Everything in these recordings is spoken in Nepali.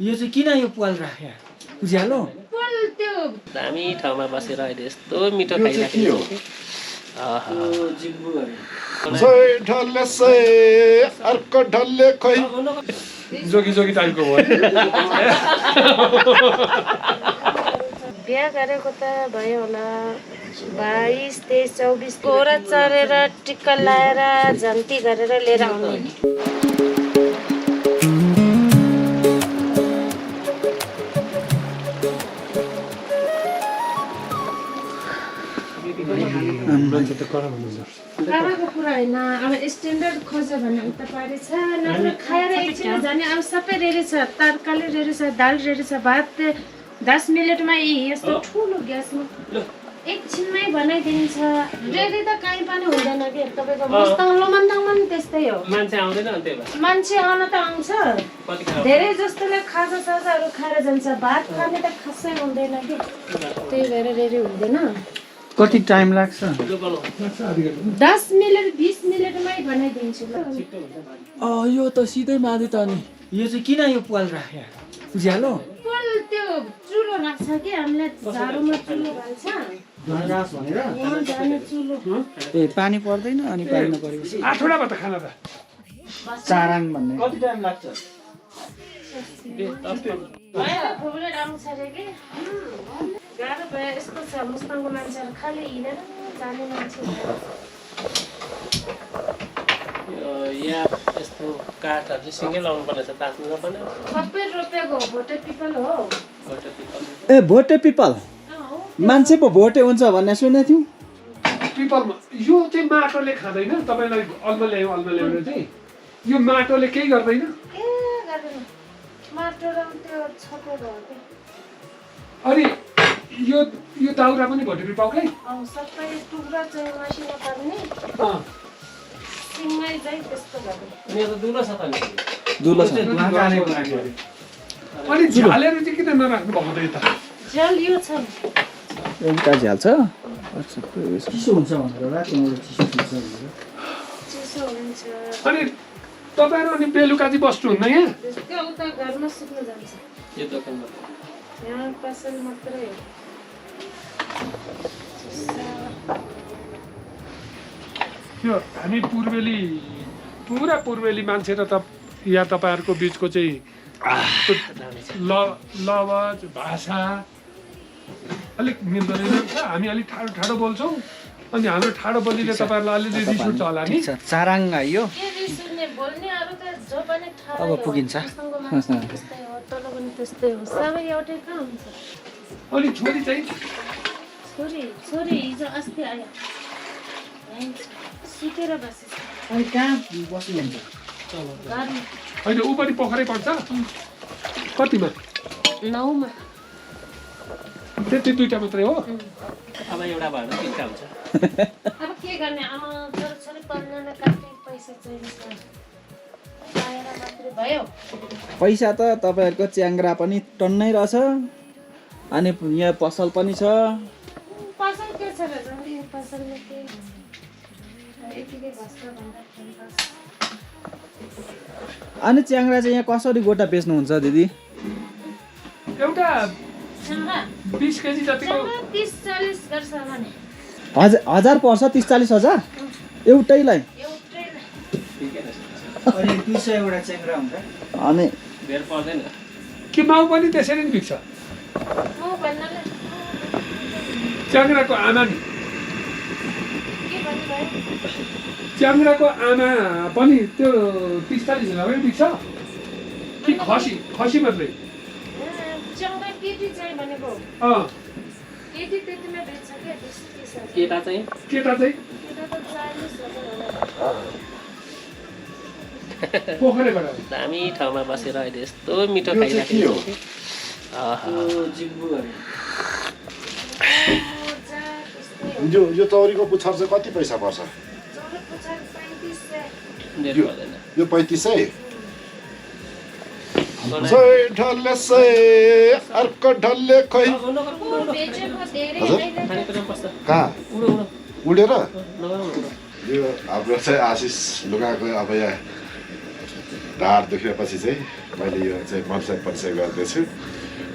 यो चाहिँ किन यो पाल राख्या उज्यालो पाल त्यो दामी ठाउँमा बसेर अहिले यस्तो मिठो खाइराखेको छु सय ढल्ले सय अर्को ढल्ले खै जोगी जोगी टाइपको भयो बिहा गरेको त भयो होला 22, 23, 24 घोडा चढेर टिक्का लाएर झन्ती गरेर लिएर आउने कामाको कुरा होइन अब स्ट्यान्डर्ड खोज्यो भने उता पारेछ नत्र खाएर एकछिन जाने अब सबै रेडी छ तरकारी रेडी छ दाल रेडी छ भात 10 मिनटमा यस्तो ठुलो ग्यासमा एकछिनमै बनाइदिन्छ रेडी त कहीँ पनि हुँदैन कि तपाईँको मुस्ताङलोमा पनि त्यस्तै हो मान्छे आउँदैन अनि त्यही भएर मान्छे आउन त आउँछ धेरै जस्तोले खाजा साजाहरू खाएर जान्छ भात खाने त खासै हुँदैन कि त्यही भएर रेडी हुँदैन कति टाइम लाग्छ 10 मिनट 20 मिनटमै बनाइदिन्छु ल यो त सिधै माथि त नि यो चाहिँ किन यो पाल राख्या उज्यालो पाल त्यो चुलो राख्छ कि हामीले झाडुमा चुलो बाल्छ जाने चुलो ए पानी पर्दैन अनि पानी नपरेपछि 8 वटा भात खाना त चाराङ भन्ने कति टाइम लाग्छ फुलेर आउँछ अरे कि गाह्रो भयो यस्तो छ मुस्ताङको मान्छेहरू खालि हिँडेर जाने मान्छे यहाँ यस्तो काठहरू चाहिँ सिँगै लाउनु पर्ने छ ताच्नु नपर्ने सबै रोपेको भोटे पिपल हो ए भोटे पिपल मान्छे पो भोटे हुन्छ भन्ने सुनेको थियौँ पिपलमा यो चाहिँ माटोले खाँदैन तपाईँलाई अल्मा ल्यायो चाहिँ यो माटोले केही गर्दैन ए गर्दैन माटो र त्यो छपो भयो कि अनि यो दाउरा पनि भोटे पिपलकै सबै टुक्रा चाहिँ मसिनो पर्ने सिङै चाहिँ त्यस्तो भयो अनि यो त दुलो छ त नि दुलो छ अनि झालेर चाहिँ किन नराख्नु भएको त यता झ्याल यो छ एउटा झ्याल छ चिसो हुन्छ भनेर रातिमा चिसो हुन्छ भनेर चिसो हुन्छ अनि तपाईँहरू अनि बेलुका चाहिँ बस्नुहुन्न यहाँ त्यो उता घरमा सुत्न जान्छ यो दोकानमा यहाँ पसल मात्रै हो यो हामी पुरा पूर्वेली मान्छे र यहाँ तपाईँहरूको बिचको चाहिँ लवज भाषा अलिक मिल्दैन हामी अलिक ठाडो बोल्छौँ अनि हाम्रो ठाडो बोलीले तपाईँहरूलाई अलिअलि रिस उठ्छ होला नि चाराङ आयो के रिस उठ्ने बोल्ने अरू त जो पनि ठाडो अब पुगिन्छ त्यस्तै हो तल पनि त्यस्तै हो सबै एउटै कहाँ हुन्छ अनि छोरी चाहिँ छोरी हिजो अस्ति आयो सुतेर बसेछ अनि कहाँ बस्नुहुन्छ घरमा होइन ऊ पनि पोखरै पर्छ कतिमा 9 मा त्यति दुईटा मात्रै हो अब एउटा भएर तिनवटा हुन्छ अब के गर्ने आमा छोरी पढ्न कति पैसा चाहिन्छ पाएर मात्रै भयो पैसा त तपाईँहरूको च्याङ्ग्रा पनि टन्नै रहेछ अनि यहाँ पसल पनि छ पसल के छ र यो पसलमा के यतिकै बस्छ भन्दा अनि च्याङ्ग्रा चाहिँ यहाँ कसरी गोटा बेच्नुहुन्छ दिदी एउटा सँगै 20 केजी जतिको 30-40 गर्छ भने 1000 पर्छ 30-40 हजार एउटैलाई अनि 200 एउटा च्याङ्ग्रा हुन्छ अनि बेर पर्दैन कि माउ पनि त्यसरी नै बिक्छ म भन्नाले च्याङ्ग्राको आमा नि के भन्नुभयो च्याङ्ग्राको आमा पनि त्यो 40-40 हजारमै बिक्छ कि खसी मात्रै च्याङ्ग्रा केटी चाहिँ भनेको केटी त्यतिमा बेच्छ क्या 20-30 केटा चाहिँ केटा चाहिँ केटा त 40 हजार पोखरेबाट दामी ठाउँमा बसेर अहिले यस्तो मिठो खाइराखेको छु यो चौरीको पुच्छर चाहिँ कति पैसा पर्छ यो 3500 सय ढल्ले सय अर्को ढल्ले खै कहाँ उडेर यो हाम्रो चाहिँ आशिष लुगाको अब यहाँ ढाड दुखेपछि चाहिँ मैले यो चाहिँ मर्चा परिचय गर्दैछु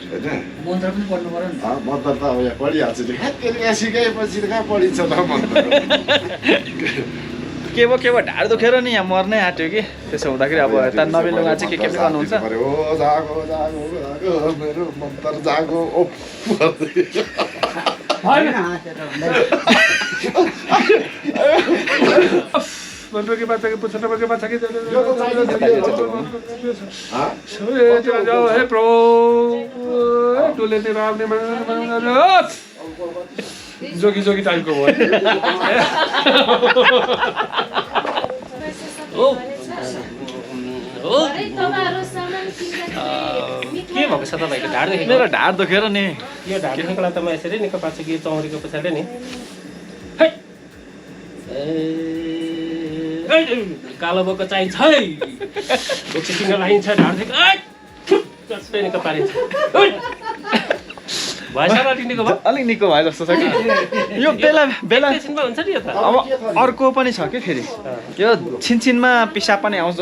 होइन मन्त्र पनि पढ्नु पर्यो नि मन्त्र त अब यहाँ पढिहाल्छु नि त्यहाँ सिकाएपछि त कहाँ पढिन्छ त मन्त्र के भयो ढाड दुखेर नि यहाँ मर्नै आँट्यो कि त्यसो हुँदाखेरि अब यता नवीन लुगा चाहिँ के गर्नुहुन्छ ओ जागो जागो जागो मेरो मन्त्र जागो ओ मनपे के बात है पुछने के बात है कि जाओ हे प्रभु टोले तेरा आपने जोगी जोगी टाइप को भयो के भएको छ तपाईँको ढाड दुखेको मेरो ढाड दुखेर नि यो ढाड दुखेकोलाई त म यसरी निको पार्छु कि चौरीको पछाडि नि कालो बोको चाहिन्छ है सिङ्ग लाइन्छ ढाड दुखेको निको पारिन्छ भएछ र अलिक निको भयो अलिक निको भयो जस्तो छ कि यो बेला एकैछिनमा हुन्छ नि यो त अब अर्को पनि छ कि फेरि यो छिनछिनमा पिसाब पनि आउँछ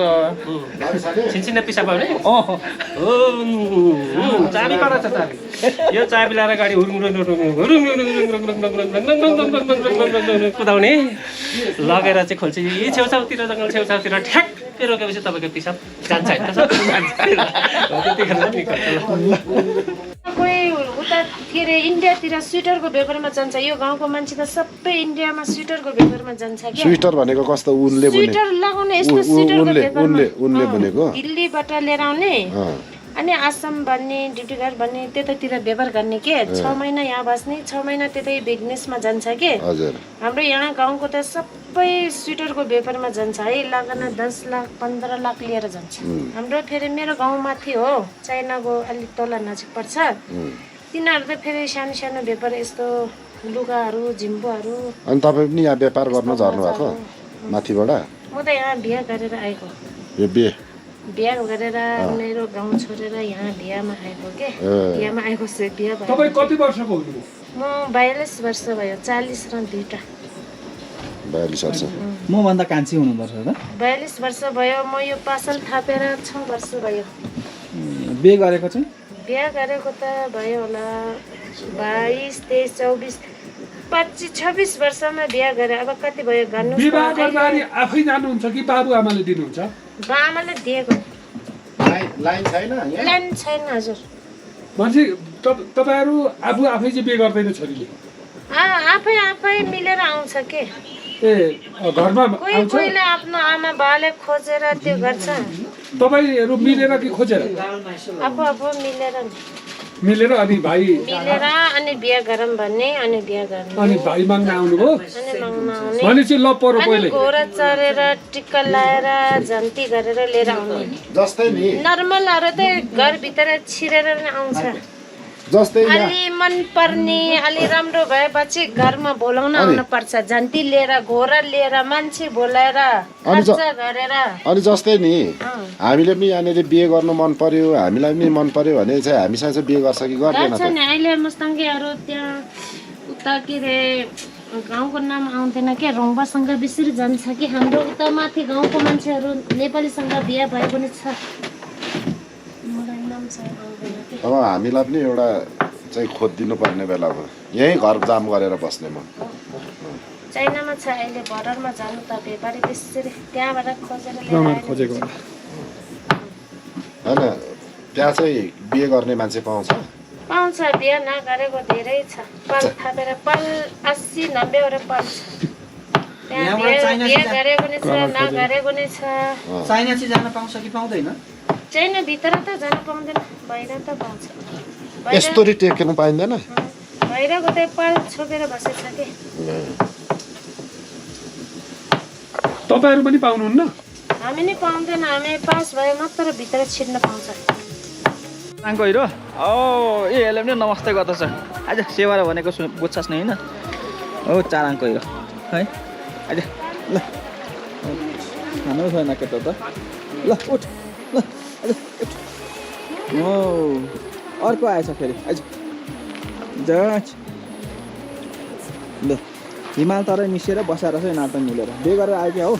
छिनछिना पिसाब आउने अँ चाबी पर छ चाबी यो चाबी ल्याएर गाडी कुदाउने लगेर चाहिँ खोल्छ यी छेउछाउतिर जङ्गल छेउछाउतिर ठ्याक्कै रोकेपछि तपाईँको पिसाब जान्छ कोही उता के अरे इन्डियातिर स्वेटरको व्यापारमा जान्छ यो गाउँको मान्छे त सबै इन्डियामा स्वेटरको व्यापारमा जान्छ क्या स्वेटर भनेको कस्तो उनले स्वेटर लगाउने यस्तो स्वेटरको उनले भनेको दिल्लीबाट लिएर आउने अनि आसाम भन्ने ड्युटीघर भन्ने त्यतातिर व्यवहार गर्ने के 6 महिना यहाँ बस्ने 6 महिना त्यतै बिजनेसमा जान्छ के हजुर हाम्रो यहाँ गाउँको त सबै स्वेटरको व्यापारमा जान्छ है लागना 10 लाख 15 लाख लिएर जान्छ हाम्रो फेरि मेरो गाउँमाथि हो चाइनाको अलिक तल नजिक पर्छ तिनीहरू त फेरि सानो सानो व्यापार यस्तो लुगाहरू झिम्बोहरू अनि तपाईँ पनि यहाँ व्यापार गर्न झर्नु भएको माथिबाट म त यहाँ बिहा गरेर आएको यो बिहा गरेर मेरो गाउँ छोडेर यहाँ बिहामा आएको के बिहामा आएको छु बिहा भयो तपाईँ कति वर्षको हुनु म 42 वर्ष भयो 40 र 2टा 42 वर्ष म भन्दा कान्छी हुनुपर्छ त 42 वर्ष भयो म यो पासल थापेर 6 वर्ष भयो बिहे गरेको चाहिँ बिहा गरेको त भयो होला 22 23 24 25 26 वर्षमा बिहा गरे अब कति भयो गर्नु विवाह गर्दाखेरि आफै जानुहुन्छ कि बाबुआमाले दिनुहुन्छ बाबाले दिएको लाइन छैन लाइन छैन हजुर मान्छे तपाईँहरू आफै चाहिँ बिहे गर्दैन छोरीले आफै मिलेर आउँछ के ए घरमा कोही आउँछ कोहीले आफ्नो आमा बाले खोजेर त्यो गर्छ तपाईँहरू मिलेर कि खोजेर आफू मिलेर अनि भाइ मिलेर अनि बिहा गरौँ भन्ने अनि बिहा गर्ने अनि भाइ माग्न आउनुभयो अनि माग्न आउने भनेपछि ल परो अनि पहिले घोडा चढेर टिक्का लाएर झन्ती गरेर लिएर आउने जस्तै नि नर्मलहरू त घरभित्र छिरेर नै आउँछ जस्तै अलि मन पर्ने अलि राम्रो भएपछि घरमा बोलाउन आउनु पर्छ झन्ती लिएर घोडा लिएर मान्छे बोलाएर खर्च गरेर अनि जस्तै नि हामीले पनि यहाँनिर बिहे गर्नु मन पर्यो हामीलाई पनि मन पर्यो भने चाहिँ हामीसँग चाहिँ बिहे गर्छ कि गर्दैन गर्छ नि अहिले मुस्ताङ्गेहरू त्यहाँ उता के अरे गाउँको नाम आउँदैन क्या रोङ्बासँग बेसरी जान्छ कि हाम्रो उता माथि गाउँको मान्छेहरू नेपालीसँग बिहा भएको नि छ अब हामीलाई पनि एउटा चाहिँ खोजिदिनु पर्ने बेला भयो यहीँ घर जाम गरेर बस्ने म चाइनामा छ अहिले बर्डरमा जानु त व्यापारी त्यसरी त्यहाँबाट खोजेर खोजेको होइन त्यहाँ चाहिँ बिहे गर्ने मान्छे पाउँछ पाउँछ बिहा नगरेको धेरै छ पाल थापेर पाल 80-90 वटा पाल छ त्यहाँ बिहा गरेको नि छ नगरेको नि छ चाइना चाहिँ जान पाउँछ कि पाउँदैन चाइना भित्र त जान पाउँदैन बाहिर त पाउँछ यस्तोरी टेक्नु पाइँदैन बाहिरको त पाल छोपेर बसेछ कि तपाईँहरू पनि पाउनुहुन्न हामी नि पाउँदैन हामी पास भए मात्र भित्र छिर्न पाउँछ चाङको हिरो ओ ए यसले पनि नमस्ते गर्दछ आज सेवा भनेको बुझ्छस् नि होइन हो चाराङको हिरो है आज ल खानु छैन केटा त ल उठ ल आज उठ ओ अर्को आएछ फेरि आज जाँच ल हिमाल तरै मिसिएर बसेर चाहिँ नाटक मिलेर बिहे गरेर आयो क्या हो